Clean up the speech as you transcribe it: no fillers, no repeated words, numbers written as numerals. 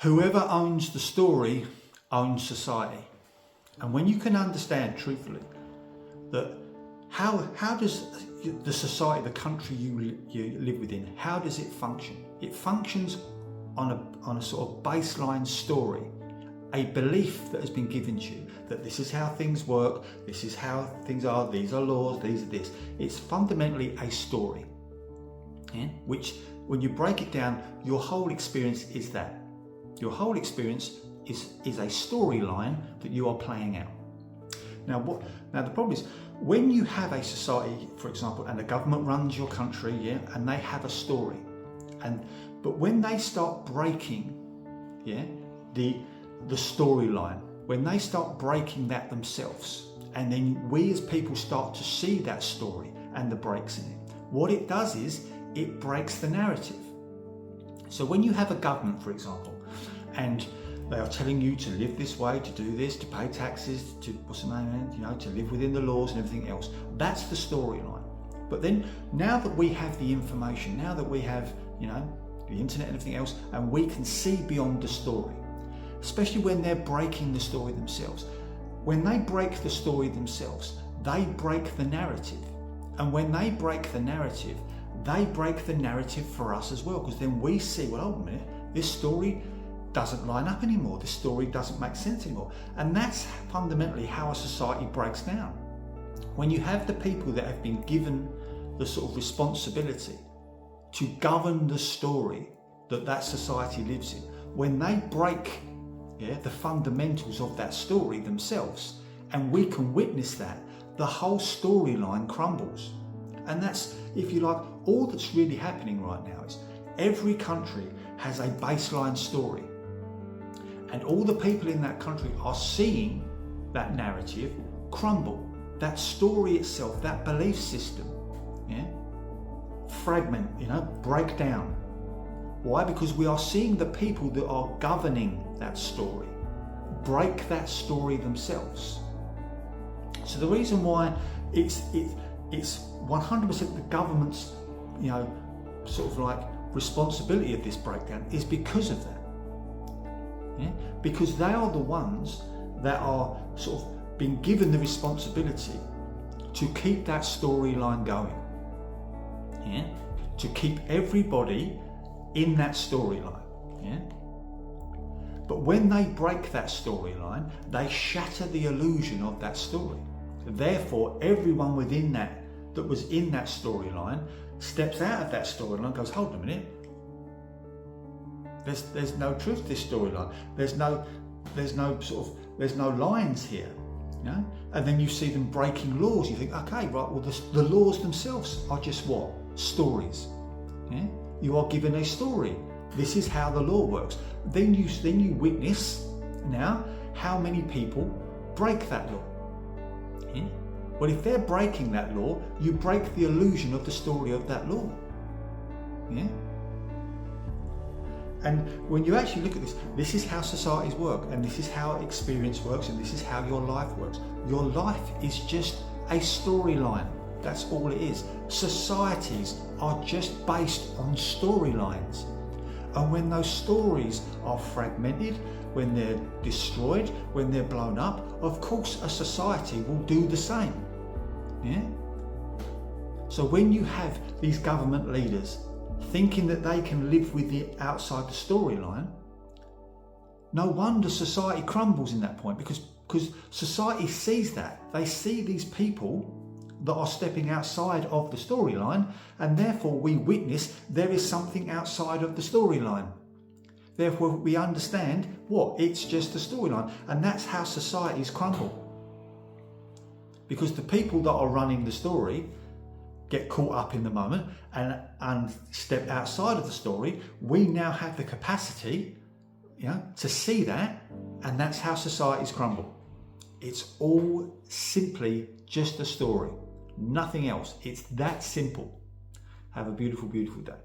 Whoever owns the story owns society. And when you can understand truthfully that how does the society, the country you live within, how does it function? It functions on a sort of baseline story, a belief that has been given to you that this is how things work, this is how things are, these are laws, these are this. It's fundamentally a story, yeah? Which when you break it down, your whole experience is that. Your whole experience is a storyline that you are playing out. Now the problem is, when you have a society, for example, and the government runs your country, yeah, and they have a story, but when they start breaking, yeah, the storyline, when they start breaking that themselves, and then we as people start to see that story and the breaks in it, what it does is it breaks the narrative. So when you have a government, for example, and they are telling you to live this way, to do this, to pay taxes, to to live within the laws and everything else. That's the storyline. But then now that we have the information, now that we have, the internet and everything else, and we can see beyond the story, especially when they're breaking the story themselves. When they break the story themselves, they break the narrative. And when they break the narrative, they break the narrative for us as well, because then we see, well, hold a minute, this story doesn't line up anymore. This story doesn't make sense anymore. And that's fundamentally how a society breaks down. When you have the people that have been given the sort of responsibility to govern the story that society lives in, when they break the fundamentals of that story themselves, and we can witness that, the whole storyline crumbles. And that's, if you like, all that's really happening right now is every country has a baseline story. And all the people in that country are seeing that narrative crumble. That story itself, that belief system, fragment, break down. Why? Because we are seeing the people that are governing that story break that story themselves. So the reason why it's 100% the government's, sort of like responsibility of this breakdown is because of that. Yeah? Because they are the ones that are sort of being given the responsibility to keep that storyline going. Yeah? To keep everybody in that storyline. Yeah? But when they break that storyline, they shatter the illusion of that story. Therefore, everyone within that was in that storyline steps out of that storyline and goes, hold on a minute. There's no truth to this storyline. There's no lines here, And then you see them breaking laws. You think, okay, right. Well, the laws themselves are just what? Stories. Yeah? You are given a story. This is how the law works. Then you witness now how many people break that law. Yeah? Well, if they're breaking that law, you break the illusion of the story of that law. Yeah. And when you actually look at this is how societies work, and this is how experience works, and this is how your life works. Your life is just a storyline. That's all it is. Societies are just based on storylines. And when those stories are fragmented, when they're destroyed, when they're blown up, of course a society will do the same. Yeah? So when you have these government leaders thinking that they can live with the outside the storyline, no wonder society crumbles in that point, because society sees that. They see these people that are stepping outside of the storyline, and therefore we witness there is something outside of the storyline. Therefore we understand it's just a storyline, and that's how societies crumble. Because the people that are running the story get caught up in the moment and step outside of the story. We now have the capacity, to see that, and that's how societies crumble. It's all simply just a story, nothing else. It's that simple. Have a beautiful, beautiful day.